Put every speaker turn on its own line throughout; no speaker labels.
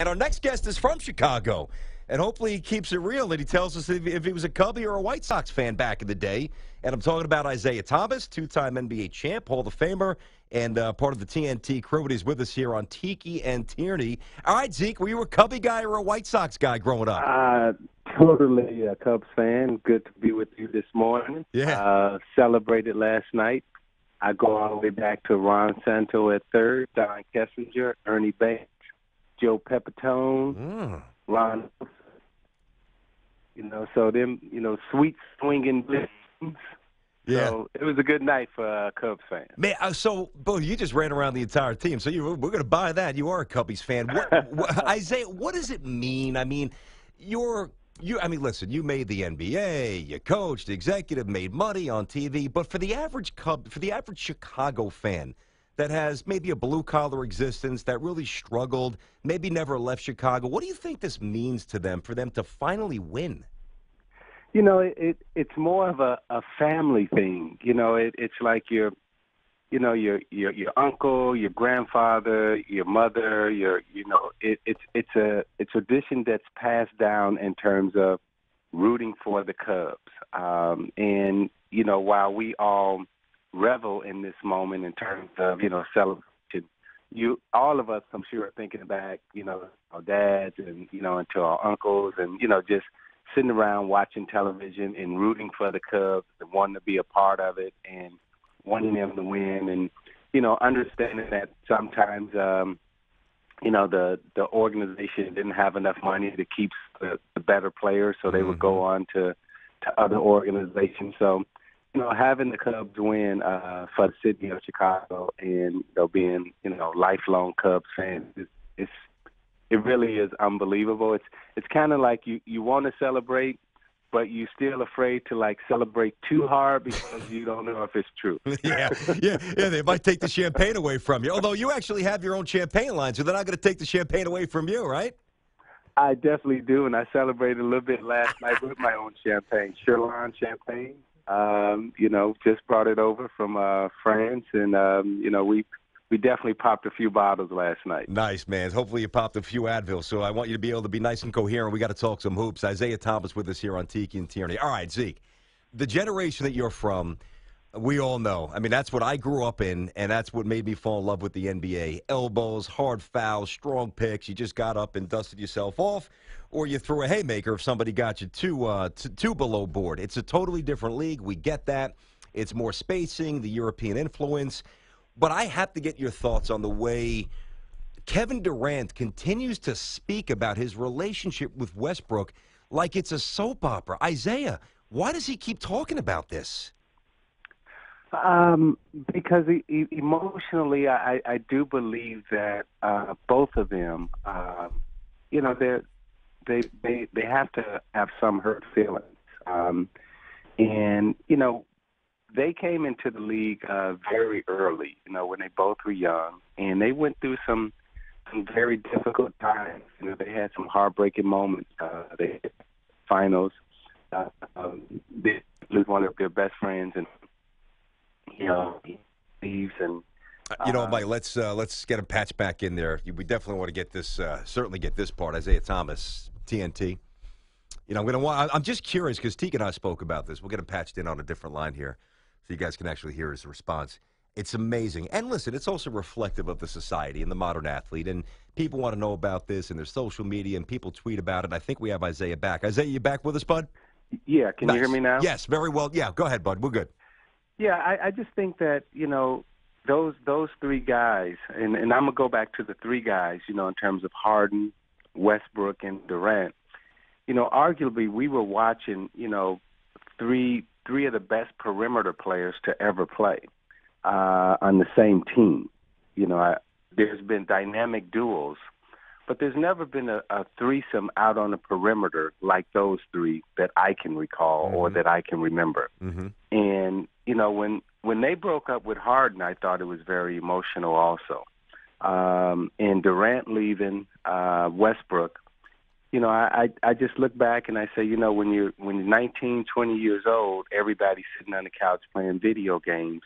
And our next guest is from Chicago. And hopefully he keeps it real and he tells us if he was a Cubby or a White Sox fan back in the day. And I'm talking about Isaiah Thomas, two-time NBA champ, Hall of Famer, and part of the TNT crew. And he's with us here on Tiki and Tierney. All right, Zeke, were you a Cubby guy or a White Sox guy growing up?
Totally a Cubs fan. Good to be with you this morning.
Yeah.
Celebrated last night. I go all the way back to Ron Santo at third, Don Kessinger, Ernie Banks, Joe Pepitone, Ron. So them, sweet swinging blessings.
Yeah.
So it was a good night for a Cubs fan.
Man, Bo, you just ran around the entire team, so we're going to buy that. You are a Cubbies fan. Isaiah, what does it mean? I mean, listen, you made the NBA, you coached, executive, made money on TV, but for the average Chicago fan that has maybe a blue-collar existence, that really struggled, maybe never left Chicago, what do you think this means to them, for them to finally win?
It's more of a family thing. It's like your uncle, your grandfather, your mother. It's a tradition that's passed down in terms of rooting for the Cubs. And while we all revel in this moment in terms of celebration, all of us, I'm sure, are thinking back, our dads and and to our uncles, and just sitting around watching television and rooting for the Cubs and wanting to be a part of it and wanting them to win, and understanding that sometimes the organization didn't have enough money to keep the better players, so they would go on to other organizations. So having the Cubs win for the city of Chicago, and being lifelong Cubs fans, it really is unbelievable. It's kind of like you want to celebrate, but you're still afraid to celebrate too hard because you don't know if it's true.
Yeah. They might take the champagne away from you. Although you actually have your own champagne line, so they're not going to take the champagne away from you, right?
I definitely do, and I celebrated a little bit last night with my own champagne, Sherlon champagne. Just brought it over from France, and we definitely popped a few bottles last night.
Nice, man. Hopefully you popped a few Advil. So I want you to be able to be nice and coherent. We got to talk some hoops. Isaiah Thomas with us here on Tiki and Tierney. All right, Zeke, the generation that you're from, we all know. I mean, that's what I grew up in, and that's what made me fall in love with the NBA. Elbows, hard fouls, strong picks. You just got up and dusted yourself off, or you threw a haymaker if somebody got you two below board. It's a totally different league. We get that. It's more spacing, the European influence. But I have to get your thoughts on the way Kevin Durant continues to speak about his relationship with Westbrook like it's a soap opera. Isaiah, why does he keep talking about this?
Because emotionally, I do believe that both of them, they have to have some hurt feelings, and they came into the league very early, when they both were young, and they went through some very difficult times. They had some heartbreaking moments. They hit finals. They lose one of their best friends, and he leaves. And
Mike, let's get him patched back in there. We definitely want to get this, certainly get this part. Isaiah Thomas, TNT. I'm just curious because Teague and I spoke about this. We'll get him patched in on a different line here, so you guys can actually hear his response. It's amazing. And listen, it's also reflective of the society and the modern athlete. And people want to know about this, and there's social media, and people tweet about it. I think we have Isaiah back. Isaiah, you back with us, bud?
Yeah, can you hear me now?
Yes, very well. Yeah, go ahead, bud. We're good.
Yeah, I just think that, those three guys, and I'm going to go back to the three guys, in terms of Harden, Westbrook, and Durant. Arguably we were watching, three of the best perimeter players to ever play on the same team. There's been dynamic duels, but there's never been a threesome out on the perimeter like those three that I can recall or that I can remember. And, when they broke up with Harden, I thought it was very emotional also. And Durant leaving, Westbrook, I just look back and I say, when you're 19, 20 years old, everybody's sitting on the couch playing video games.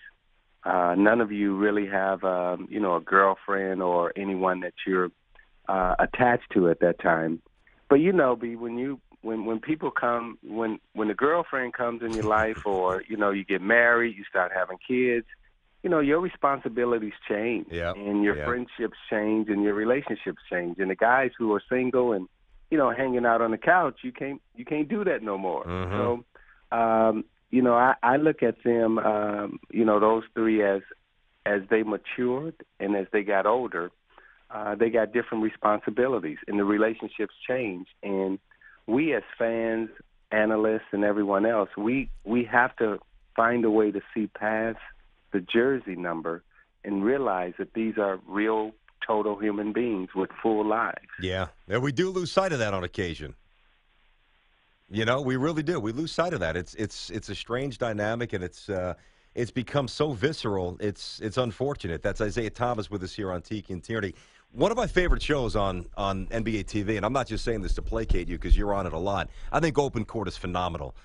None of you really have, a girlfriend or anyone that you're attached to at that time. But B, when people come, when a girlfriend comes in your life, or you get married, you start having kids, your responsibilities change, and your friendships change, and your relationships change. And the guys who are single and hanging out on the couch, you can't do that no more. So, I look at them, those three as they matured and as they got older, they got different responsibilities, and the relationships changed. And we as fans, analysts, and everyone else, we have to find a way to see past the jersey number and realize that these are real, total human beings with full lives.
Yeah, and we do lose sight of that on occasion. We really do. We lose sight of that. It's a strange dynamic, and it's become so visceral. It's unfortunate. That's Isaiah Thomas with us here on Tiki and Tierney. One of my favorite shows on NBA TV, and I'm not just saying this to placate you because you're on it a lot. I think Open Court is phenomenal.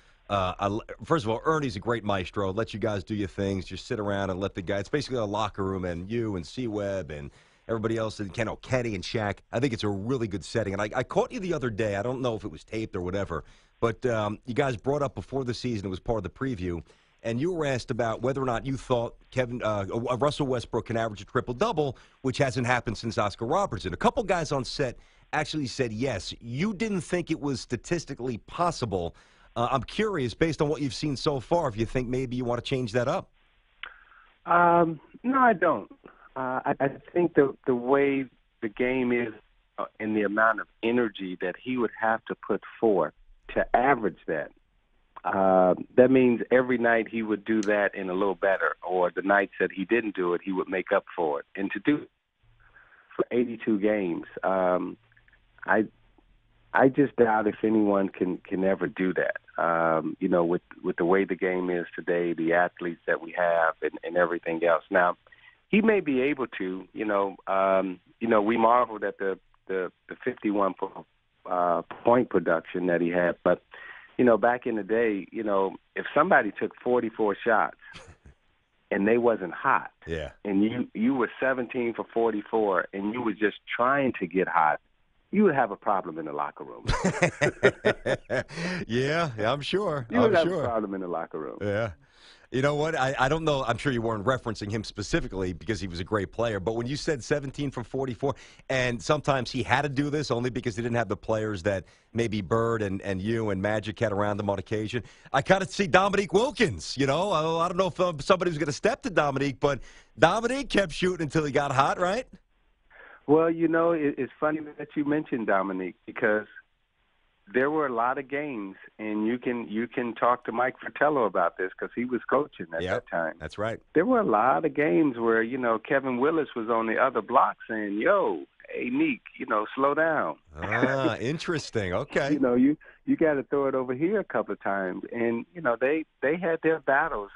First of all, Ernie's a great maestro. Let you guys do your things. Just sit around and let the guys. It's basically a locker room, and you and C-Web and everybody else, and Kenny and Shaq. I think it's a really good setting. And I caught you the other day. I don't know if it was taped or whatever, but you guys brought up before the season, it was part of the preview, and you were asked about whether or not you thought Russell Westbrook can average a triple-double, which hasn't happened since Oscar Robertson. A couple guys on set actually said yes. You didn't think it was statistically possible. I'm curious, based on what you've seen so far, if you think maybe you want to change that up.
No, I don't. I think the way the game is and the amount of energy that he would have to put forth to average that, that means every night he would do that and a little better, or the nights that he didn't do it, he would make up for it. And to do it for 82 games, I just doubt if anyone can ever do that. With the way the game is today, the athletes that we have, and everything else. Now, he may be able to. We marveled at the 51 point production that he had, but back in the day, if somebody took 44 shots and they wasn't hot, and you were 17 for 44, and you were just trying to get hot, you would have a problem in the locker room.
Yeah, I'm sure.
You would have a problem in the locker room.
Yeah. You know what? I don't know. I'm sure you weren't referencing him specifically because he was a great player. But when you said 17 from 44, and sometimes he had to do this only because he didn't have the players that maybe Bird and you and Magic had around him on occasion, I kind of see Dominique Wilkins. I don't know if somebody was going to step to Dominique, but Dominique kept shooting until he got hot, right?
Well, it's funny that you mentioned Dominique, because there were a lot of games, and you can talk to Mike Fratello about this because he was coaching at that time.
That's right.
There were a lot of games where, Kevin Willis was on the other block saying, yo, hey, Neek, slow down.
Ah, interesting. Okay.
You got to throw it over here a couple of times. And, they had their battles.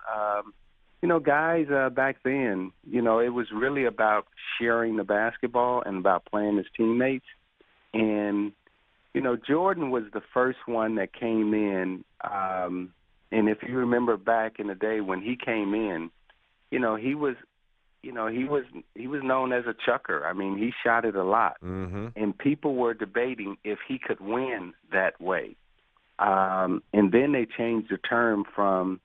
Guys back then, it was really about sharing the basketball and about playing as teammates. And, Jordan was the first one that came in. And if you remember back in the day when he came in, he was known as a chucker. I mean, he shot it a lot.
Mm-hmm.
And people were debating if he could win that way. And then they changed the term from,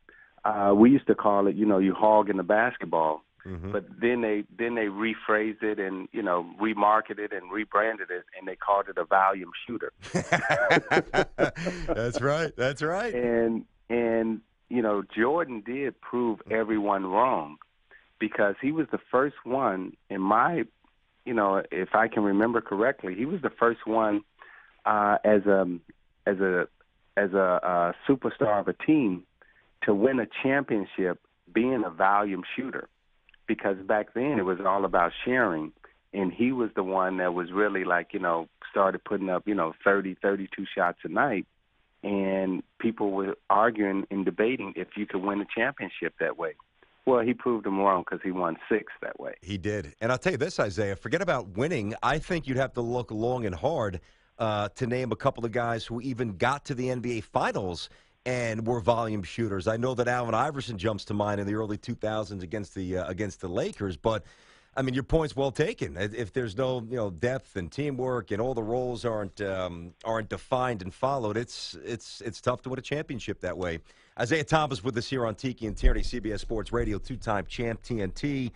we used to call it, you hogging the basketball.
Mm-hmm.
But then they rephrased it and, remarketed and rebranded it, and they called it a volume shooter.
That's right. That's right.
And Jordan did prove everyone wrong, because he was the first one in if I can remember correctly, he was the first one as a superstar of a team to win a championship being a volume shooter. Because back then it was all about sharing, and he was the one that was really started putting up, 30, 32 shots a night, and people were arguing and debating if you could win a championship that way. Well, he proved them wrong because he won 6 that way.
He did. And I'll tell you this, Isaiah, forget about winning. I think you'd have to look long and hard to name a couple of guys who even got to the NBA Finals and were volume shooters. I know that Allen Iverson jumps to mind in the early 2000s against the Lakers, but I mean, your point's well taken. If there's no, depth and teamwork and all the roles aren't defined and followed, it's tough to win a championship that way. Isaiah Thomas with us here on Tiki and Tierney, CBS Sports Radio, two-time champ TNT.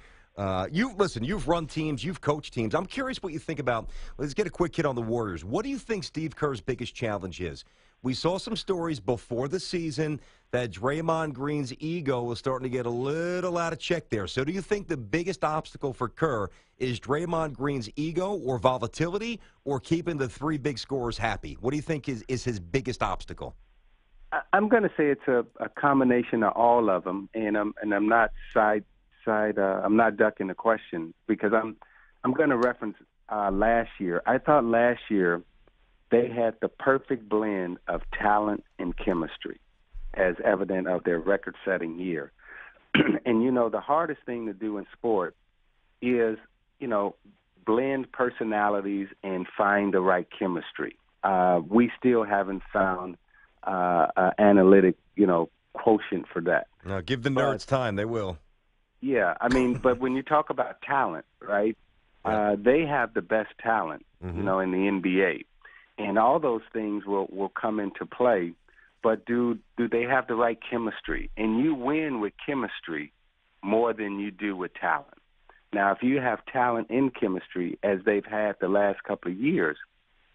You've run teams, you've coached teams. I'm curious what you think about. Let's get a quick hit on the Warriors. What do you think Steve Kerr's biggest challenge is? We saw some stories before the season that Draymond Green's ego was starting to get a little out of check there. So do you think the biggest obstacle for Kerr is Draymond Green's ego or volatility or keeping the three big scorers happy? What do you think is his biggest obstacle?
I'm going to say it's a combination of all of them, and I'm not I'm not ducking the question because I'm going to reference last year. I thought last year they had the perfect blend of talent and chemistry, as evident of their record-setting year. And the hardest thing to do in sport is blend personalities and find the right chemistry. We still haven't found analytic quotient for that.
Now, give the nerds time; they will.
Yeah, I mean, but when you talk about talent, right? They have the best talent, in the NBA, and all those things will come into play. But do they have the right chemistry? And you win with chemistry more than you do with talent. Now, if you have talent in chemistry, as they've had the last couple of years,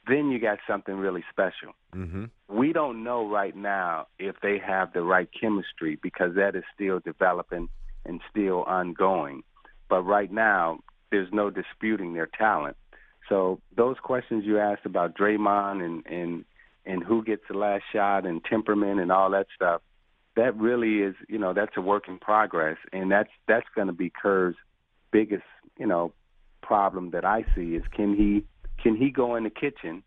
then you got something really special. Mm-hmm. We don't know right now if they have the right chemistry because that is still developing and still ongoing. But right now, there's no disputing their talent. So those questions you asked about Draymond and who gets the last shot and temperament and all that stuff, that really is, that's a work in progress. And that's going to be Kerr's biggest, problem that I see is can he go in the kitchen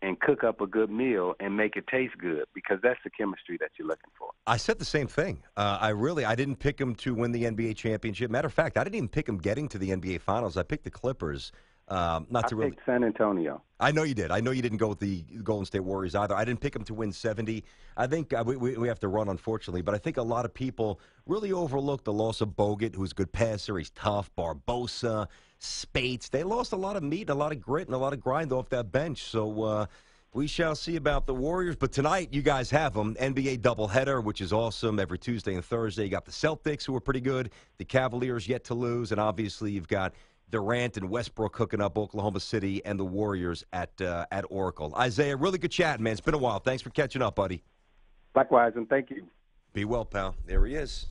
and cook up a good meal and make it taste good, because that's the chemistry that you're looking for.
I said the same thing. I didn't pick him to win the NBA championship. Matter of fact, I didn't even pick him getting to the NBA Finals. I picked the Clippers.
I picked San Antonio.
I know you did. I know you didn't go with the Golden State Warriors either. I didn't pick them to win 70. I think we have to run, unfortunately, but I think a lot of people really overlooked the loss of Bogut, who's a good passer. He's tough. Barbosa, Spates. They lost a lot of meat, a lot of grit, and a lot of grind off that bench. So we shall see about the Warriors. But tonight, you guys have them. NBA doubleheader, which is awesome. Every Tuesday and Thursday, you got the Celtics, who are pretty good. The Cavaliers yet to lose. And obviously, you've got Durant and Westbrook hooking up Oklahoma City and the Warriors at Oracle. Isaiah, really good chat, man. It's been a while. Thanks for catching up, buddy.
Likewise, and thank you.
Be well, pal. There he is.